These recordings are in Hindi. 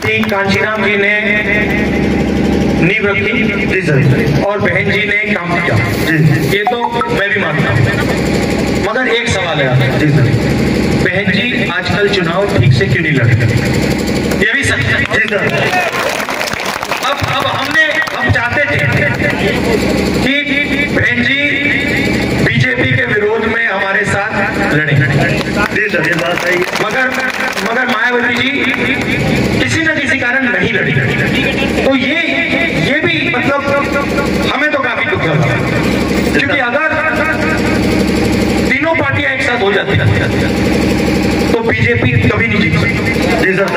श्री कांशीराम जी ने नींव रखी जी सर, और बहन जी ने काम किया जी, ये तो मैं भी मानता हूँ। मगर एक सवाल है जी सर, बहन जी आजकल चुनाव ठीक से क्यों नहीं लड़ते, ये भी सच है जी सर। अब हम चाहते थे कि बहन जी बीजेपी के विरोध में हमारे साथ लड़े जी सर, ये बात सही है। मगर मायावती जी किसी न किसी कारण नहीं लड़ी, तो ये भी मतलब हमें तो काफी दुख लगा, क्योंकि अगर तीनों पार्टियां एक साथ हो जाती तो बीजेपी कभी नहीं जीत सकती जी सर।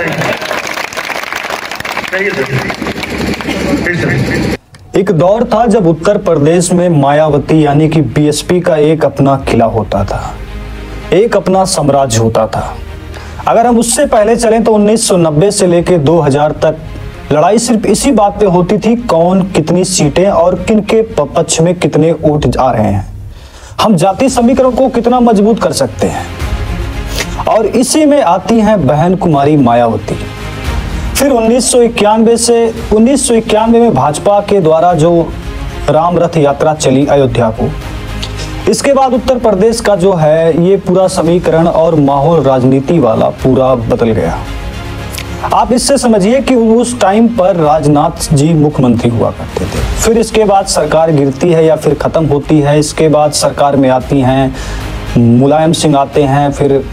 सही है सर। एक दौर था जब उत्तर प्रदेश में मायावती यानी कि बीएसपी का एक अपना किला होता था, एक अपना साम्राज्य होता था। अगर हम उससे पहले चलें तो 1990 से लेकर 2000 तक लड़ाई सिर्फ इसी बात पे होती थी, कौन कितनी सीटें और किनके पक्ष में कितने वोट आ रहे हैं, हम जाति समीकरण को कितना मजबूत कर सकते हैं। और इसी में आती हैं बहन कुमारी मायावती। फिर 1991 में भाजपा के द्वारा जो राम रथ यात्रा चली अयोध्या को, इसके बाद उत्तर प्रदेश का जो है ये पूरा समीकरण और माहौल राजनीति वाला पूरा बदल गया। आप इससे समझिए कि उस टाइम पर राजनाथ जी मुख्यमंत्री हुआ करते थे, फिर इसके बाद सरकार गिरती है या फिर खत्म होती है, इसके बाद सरकार में आती हैं मुलायम सिंह आते हैं, फिर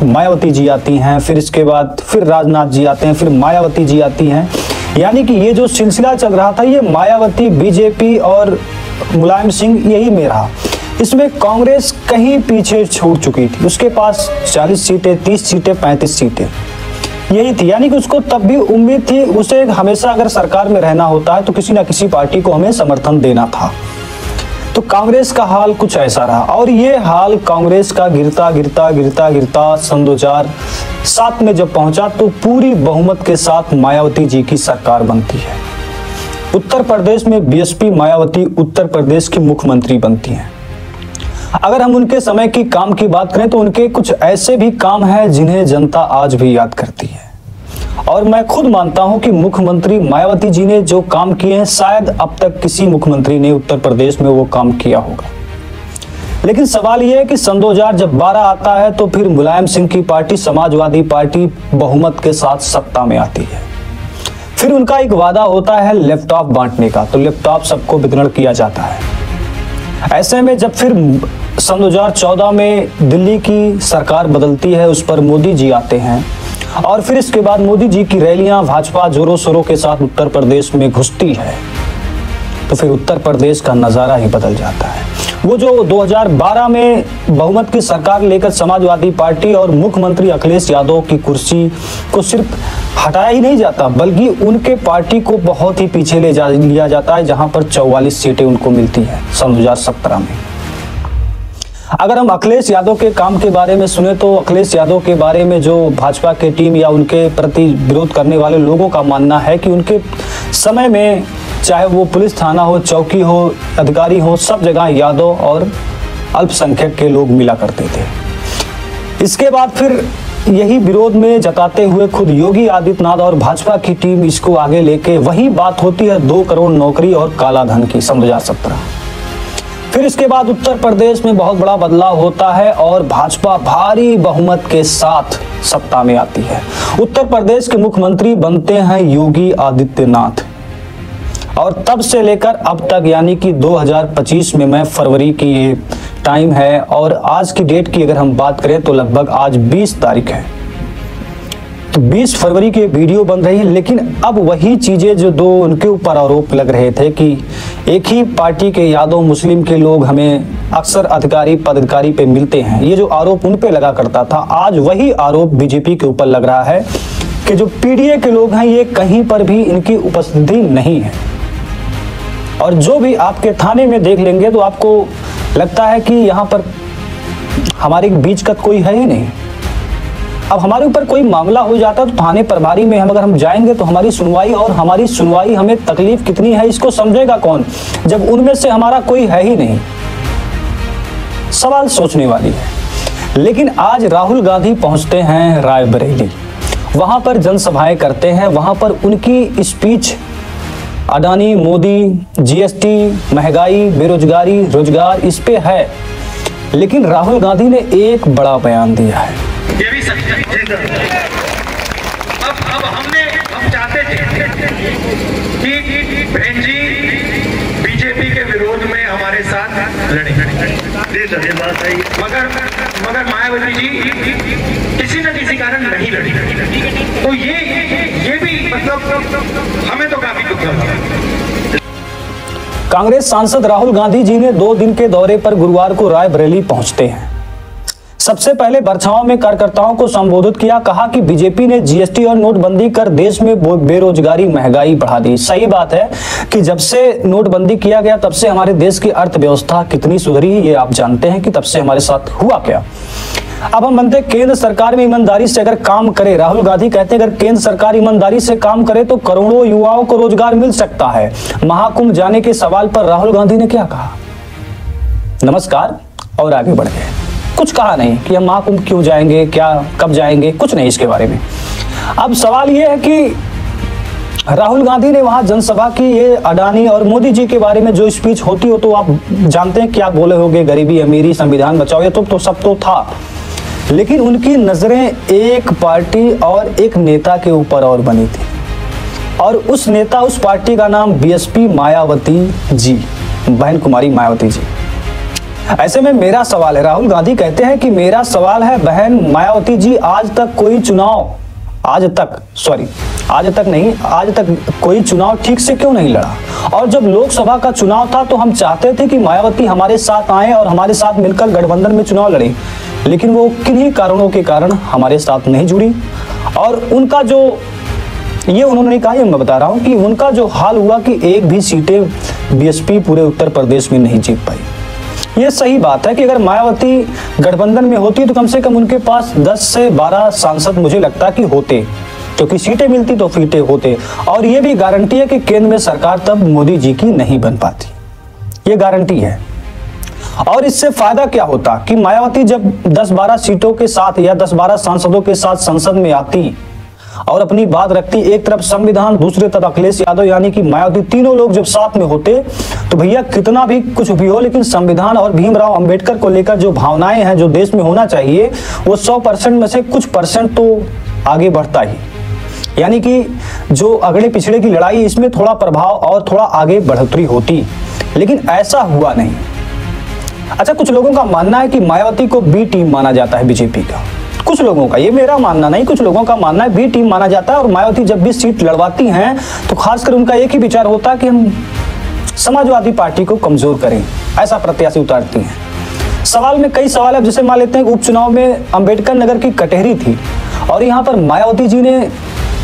मायावती जी आती हैं, फिर इसके बाद फिर राजनाथ जी आते हैं, फिर मायावती जी आती हैं। यानी कि ये जो सिलसिला चल रहा था ये मायावती, बीजेपी और मुलायम सिंह यही में रहा। इसमें कांग्रेस कहीं पीछे छूट चुकी थी, उसके पास 40 सीटें, 30 सीटें, 35 सीटें यही थी। यानी कि उसको तब भी उम्मीद थी, उसे हमेशा अगर सरकार में रहना होता है तो किसी ना किसी पार्टी को हमें समर्थन देना था। तो कांग्रेस का हाल कुछ ऐसा रहा, और ये हाल कांग्रेस का गिरता गिरता गिरता गिरता सन 2007 में जब पहुंचा तो पूरी बहुमत के साथ मायावती जी की सरकार बनती है। उत्तर प्रदेश में बीएसपी मायावती उत्तर प्रदेश की मुख्यमंत्री बनती हैं। अगर हम उनके समय की काम की बात करें तो उनके कुछ ऐसे भी काम हैं जिन्हें जनता आज भी याद करती है, और मैं खुद मानता हूं कि मुख्यमंत्री मायावती जी ने जो काम किए हैं शायद अब तक किसी मुख्यमंत्री ने उत्तर प्रदेश में वो काम किया होगा। लेकिन सवाल यह है कि सन 2012 आता है तो फिर मुलायम सिंह की पार्टी समाजवादी पार्टी बहुमत के साथ सत्ता में आती है। फिर उनका एक वादा होता है लैपटॉप बांटने का, तो लैपटॉप सबको वितरण किया जाता है। ऐसे में जब फिर सन 2014 में दिल्ली की सरकार बदलती है, उस पर मोदी जी आते हैं, और फिर इसके बाद मोदी जी की रैलियां भाजपा जोरों शोरों के साथ उत्तर प्रदेश में घुसती है, तो फिर उत्तर प्रदेश का नज़ारा ही बदल जाता है। वो जो 2012 में बहुमत की सरकार लेकर समाजवादी पार्टी और मुख्यमंत्री अखिलेश यादव की कुर्सी को सिर्फ हटाया ही नहीं जाता, बल्कि उनके पार्टी को बहुत ही पीछे लिया जाता है, जहां पर 44 सीटें उनको मिलती हैं सन 2017 में। अगर हम अखिलेश यादव के काम के बारे में सुने तो अखिलेश यादव के बारे में जो भाजपा की टीम या उनके प्रति विरोध करने वाले लोगों का मानना है कि उनके समय में चाहे वो पुलिस थाना हो, चौकी हो, अधिकारी हो, सब जगह यादव और अल्पसंख्यक के लोग मिला करते थे। इसके बाद फिर यही विरोध में जताते हुए खुद योगी आदित्यनाथ और भाजपा की टीम इसको आगे लेके वही बात होती है 2 करोड़ नौकरी और काला धन की सन 2017। फिर इसके बाद उत्तर प्रदेश में बहुत बड़ा बदलाव होता है और भाजपा भारी बहुमत के साथ सत्ता में आती है। उत्तर प्रदेश के मुख्यमंत्री बनते हैं योगी आदित्यनाथ, और तब से लेकर अब तक यानी कि 2025 में मैं फरवरी की ये टाइम है, और आज की डेट की अगर हम बात करें तो लगभग आज 20 तारीख है, तो 20 फरवरी की वीडियो बन रही है। लेकिन अब वही चीज़ें जो दो उनके ऊपर आरोप लग रहे थे कि एक ही पार्टी के यादव मुस्लिम के लोग हमें अक्सर अधिकारी पदाधिकारी पे मिलते हैं, ये जो आरोप उन पे लगा करता था, आज वही आरोप बीजेपी के ऊपर लग रहा है कि जो पीडीए के लोग हैं ये कहीं पर भी इनकी उपस्थिति नहीं है। और जो भी आपके थाने में देख लेंगे तो आपको लगता है कि यहाँ पर हमारे बीच का कोई है ही नहीं। अब हमारे ऊपर कोई मामला हो जाता है तो थाने प्रभारी में अगर हम जाएंगे तो हमारी सुनवाई हमें तकलीफ कितनी है इसको समझेगा कौन, जब उनमें से हमारा कोई है ही नहीं। सवाल सोचने वाली है। लेकिन आज राहुल गांधी पहुंचते हैं रायबरेली वहां पर जनसभाएं करते हैं, वहां पर उनकी स्पीच अडानी, मोदी, जीएसटी, महंगाई, बेरोजगारी, रोजगार इस पे है। लेकिन राहुल गांधी ने एक बड़ा बयान दिया है। ये भी सच है। अब हम चाहते थे कि बहन जी बीजेपी के विरोध में हमारे साथ लड़े, ये बात सही है। मगर मायावती जी किसी न किसी कारण नहीं लड़ी। तो ये भी मतलब हमें तो काफी दुख लगा। कांग्रेस सांसद राहुल गांधी जी ने 2 दिन के दौरे पर गुरुवार को रायबरेली पहुंचते हैं। सबसे पहले बरछाओं में कार्यकर्ताओं को संबोधित किया, कहा कि बीजेपी ने जीएसटी और नोटबंदी कर देश में बेरोजगारी, महंगाई बढ़ा दी। सही बात है कि जब से नोटबंदी किया गया तब से हमारे देश की अर्थव्यवस्था कितनी सुधरी, ये आप जानते हैं कि तब से हमारे साथ हुआ क्या। अब हम बनते केंद्र सरकार में ईमानदारी से अगर काम करे, राहुल गांधी कहते हैं अगर केंद्र सरकार ईमानदारी से काम करे तो करोड़ों युवाओं को रोजगार मिल सकता है। महाकुंभ जाने के सवाल पर राहुल गांधी ने क्या कहा? नमस्कार, और आगे बढ़ गए। कुछ कहा नहीं कि हम महाकुंभ क्यों जाएंगे, क्या कब जाएंगे, कुछ नहीं इसके बारे में। अब सवाल यह है कि राहुल गांधी ने वहां जनसभा की, ये अडानी और मोदी जी के बारे में जो स्पीच होती हो तो आप जानते हैं क्या बोले होंगे, गरीबी अमीरी, संविधान बचाओ, ये तो सब तो था। लेकिन उनकी नजरें एक पार्टी और एक नेता के ऊपर और बनी थी, और उस नेता, उस पार्टी का नाम बीएसपी मायावती जी, बहन कुमारी मायावती जी। ऐसे में मेरा सवाल है, राहुल गांधी कहते हैं कि मेरा सवाल है बहन मायावती जी, आज तक कोई चुनाव ठीक से क्यों नहीं लड़ा? और जब लोकसभा का चुनाव था तो हम चाहते थे कि मायावती हमारे साथ आए और हमारे साथ मिलकर गठबंधन में चुनाव लड़े, लेकिन वो किन्हीं कारणों के कारण हमारे साथ नहीं जुड़ी। और उनका जो ये उन्होंने कहा, ये मैं बता रहा हूं कि उनका जो हाल हुआ कि एक भी सीटें बीएसपी पूरे उत्तर प्रदेश में नहीं जीत पाई। ये सही बात है कि अगर मायावती गठबंधन में होती तो कम से कम उनके पास 10 से 12 सांसद मुझे लगता कि होते, क्योंकि सीटें मिलती तो सीटें होते। और ये भी गारंटी है कि केंद्र में सरकार तब मोदी जी की नहीं बन पाती, ये गारंटी है। और इससे फायदा क्या होता कि मायावती जब 10-12 सीटों के साथ या 10-12 सांसदों के साथ संसद में आती और अपनी बात रखती, एक तरफ संविधान, दूसरी तरफ अखिलेश यादव यानी कि मायावती, तीनों लोग जब साथ में होते तो भैया कितना भी कुछ भी हो, लेकिन संविधान और भीमराव अंबेडकर को लेकर जो भावनाएं हैं जो देश में होना चाहिए वो 100% में से कुछ परसेंट तो आगे बढ़ता ही। यानी कि जो अगड़े पिछड़े की लड़ाई, इसमें थोड़ा प्रभाव और थोड़ा आगे बढ़ोतरी होती, लेकिन ऐसा हुआ नहीं। अच्छा, कुछ लोगों का मानना है कि मायावती को बी टीम माना जाता है बीजेपी का, कुछ लोगों का, ये मेरा मानना नहीं, कुछ लोगों का मानना है बी टीम माना जाता है। और मायावती जब भी सीट लड़वाती हैं तो खासकर उनका एक ही विचार होता है कि हम समाजवादी पार्टी को कमजोर करें, ऐसा प्रत्याशी उतारती हैं। सवाल में कई सवाल है, जैसे मान लेते हैं उपचुनाव में अंबेडकर नगर की कटहरी थी और यहाँ पर मायावती जी ने,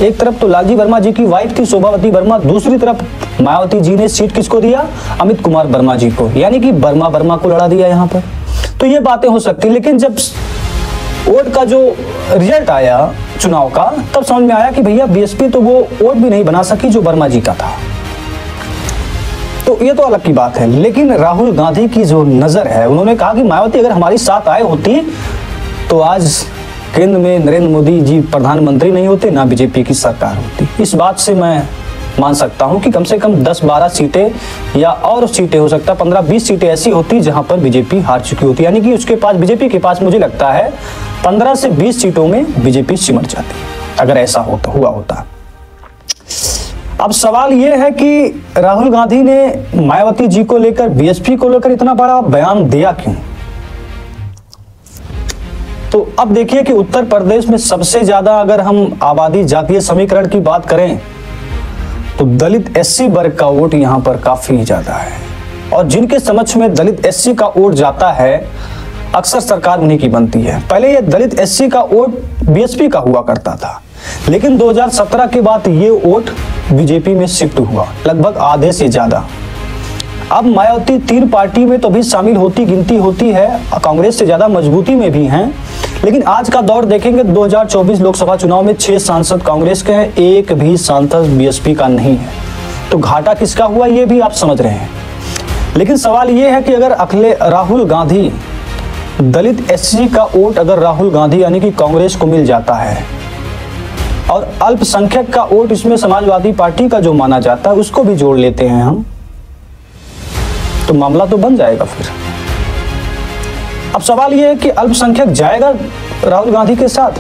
एक तरफ तो लालजी वर्मा जी की वाइफ थी शोभावती वर्मा, दूसरी तरफ मायावती जी ने सीट किसको दिया? अमित कुमार वर्मा जी को, यानी कि वर्मा को लड़ा दिया यहाँ पर। तो ये बातें हो सकती, लेकिन जब वोट का जो रिजल्ट आया चुनाव का, तब समझ में आया कि भैया बीएसपी तो वो वोट भी नहीं बना सकी जो वर्मा जी का था। तो ये तो अलग की बात है। लेकिन राहुल गांधी की जो नजर है, उन्होंने कहा कि मायावती अगर हमारी साथ आए होती तो आज केंद्र में नरेंद्र मोदी जी प्रधानमंत्री नहीं होते, ना बीजेपी की सरकार होती। इस बात से मैं मान सकता हूं कि कम से कम 10-12 सीटें या और सीटें, हो सकता है 15-20 सीटें ऐसी होती जहां पर बीजेपी हार चुकी होती, यानी कि उसके पास, बीजेपी के पास मुझे लगता है 15 से 20 सीटों में बीजेपी सिमट जाती, अगर ऐसा हुआ होता। अब सवाल यह है कि राहुल गांधी ने मायावती जी को लेकर, बीएसपी को लेकर इतना बड़ा बयान दिया क्यों? तो अब देखिए कि उत्तर प्रदेश में सबसे ज्यादा, अगर हम आबादी जातीय समीकरण की बात करें तो दलित एससी वर्ग का वोट यहां पर काफी ज्यादा है, और जिनके समक्ष में दलित एससी का वोट जाता है अक्सर सरकार उन्हीं की बनती है। पहले ये दलित एससी का वोट बीएसपी का हुआ करता था, लेकिन 2017 के बाद ये वोट बीजेपी में शिफ्ट हुआ, लगभग आधे से ज्यादा। अब मायावती 3 पार्टी में तो भी शामिल होती, गिनती होती है, कांग्रेस से ज्यादा मजबूती में भी हैं, लेकिन आज का दौर देखेंगे 2024 लोकसभा चुनाव में 6 सांसद कांग्रेस के हैं, एक भी सांसद बीएसपी का नहीं है। तो घाटा किसका हुआ ये भी आप समझ रहे हैं। लेकिन सवाल ये है कि अगर राहुल गांधी, दलित एससी का वोट अगर राहुल गांधी यानी कि कांग्रेस को मिल जाता है और अल्पसंख्यक का वोट इसमें समाजवादी पार्टी का जो माना जाता है उसको भी जोड़ लेते हैं हम, तो मामला तो बन जाएगा फिर। अब सवाल यह है कि अल्पसंख्यक जाएगा राहुल गांधी के साथ?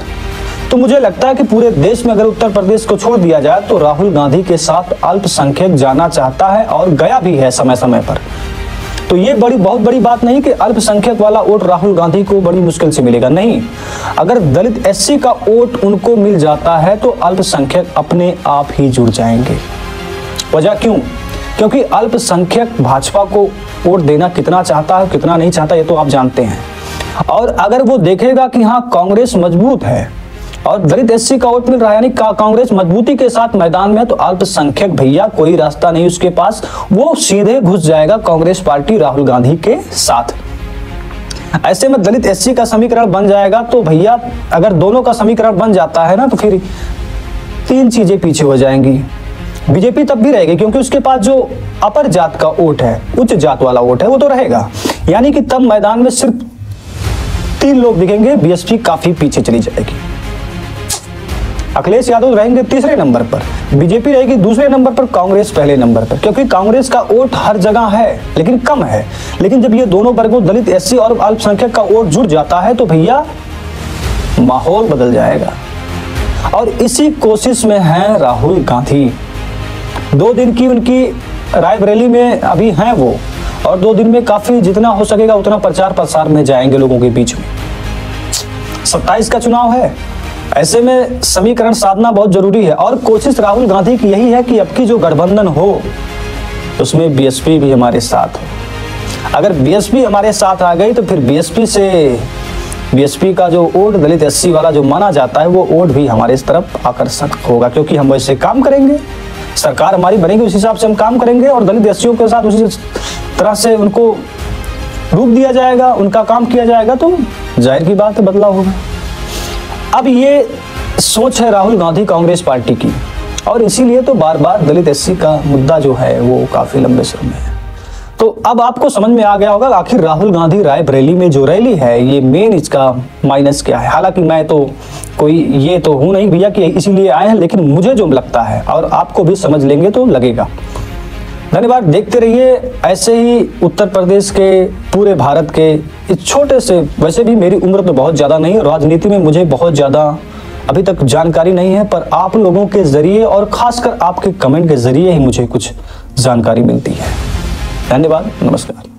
तो मुझे लगता है कि पूरे देश में अगर उत्तर प्रदेश को छोड़ दिया जाए तो राहुल गांधी के साथ अल्पसंख्यक जाना चाहता है और गया भी है समय समय पर। तो ये बहुत बड़ी बात नहीं कि अल्पसंख्यक वाला वोट राहुल गांधी को बड़ी मुश्किल से मिलेगा, नहीं। अगर दलित एससी का वोट उनको मिल जाता है तो अल्पसंख्यक अपने आप ही जुड़ जाएंगे। वजह क्यों? क्योंकि अल्पसंख्यक भाजपा को वोट देना कितना चाहता है कितना नहीं चाहता ये तो आप जानते हैं। और अगर वो देखेगा कि हाँ कांग्रेस मजबूत है और दलित एससी का वोट मिल रहा है, यानी कांग्रेस मजबूती के साथ मैदान में, तो अल्पसंख्यक भैया कोई रास्ता नहीं उसके पास, वो सीधे घुस जाएगा कांग्रेस पार्टी राहुल गांधी के साथ। ऐसे में दलित एससी का समीकरण बन जाएगा। तो भैया अगर दोनों का समीकरण बन जाता है ना तो फिर 3 चीजें पीछे हो जाएंगी। बीजेपी तब भी रहेगी क्योंकि उसके पास जो अपर जात का वोट है, उच्च जात वाला वोट है, वो तो रहेगा। यानी कि तब मैदान में सिर्फ 3 लोग दिखेंगे, बीएसपी काफी पीछे चली जाएगी। अखिलेश यादव रहेंगे तीसरे नंबर पर, बीजेपी रहेगी दूसरे नंबर पर, कांग्रेस पहले नंबर पर, क्योंकि कांग्रेस का वोट हर जगह है लेकिन कम है। लेकिन जब ये दोनों वर्गों दलित एससी और अल्पसंख्यक का वोट जुड़ जाता है तो भैया माहौल बदल जाएगा। और इसी कोशिश में है राहुल गांधी। 2 दिन की उनकी रायबरेली में अभी हैं वो, और 2 दिन में काफी जितना हो सकेगा उतना प्रचार प्रसार में जाएंगे लोगों के बीच में। 27 का चुनाव है, ऐसे में समीकरण साधना बहुत जरूरी है। और कोशिश राहुल गांधी की यही है कि अब की जो गठबंधन हो उसमें बीएसपी भी हमारे साथ हो। अगर बीएसपी हमारे साथ आ गई तो फिर बीएसपी का जो वोट दलित एससी वाला जो माना जाता है वो वोट भी हमारे इस तरफ आकर्षक होगा, क्योंकि हम वैसे काम करेंगे, सरकार हमारी बनेगी उस हिसाब से हम काम करेंगे और दलित एससीओं के साथ उसी तरह से उनको रूप दिया जाएगा, उनका काम किया जाएगा, तो जाहिर की बात है बदलाव होगा। अब ये सोच है राहुल गांधी कांग्रेस पार्टी की, और इसीलिए तो बार बार दलित एससी का मुद्दा जो है वो काफी लंबे समय में है। तो अब आपको समझ में आ गया होगा आखिर राहुल गांधी रायबरेली में जो रैली है ये मेन इसका माइनस क्या है। हालांकि मैं तो कोई ये तो हूं नहीं भैया कि इसीलिए आए हैं, लेकिन मुझे जो लगता है और आपको भी समझ लेंगे तो लगेगा। धन्यवाद, देखते रहिए ऐसे ही उत्तर प्रदेश के, पूरे भारत के इस छोटे से, वैसे भी मेरी उम्र तो बहुत ज़्यादा नहीं है, राजनीति में मुझे बहुत ज़्यादा अभी तक जानकारी नहीं है, पर आप लोगों के ज़रिए और ख़ासकर आपके कमेंट के ज़रिए ही मुझे कुछ जानकारी मिलती है। धन्यवाद, नमस्कार।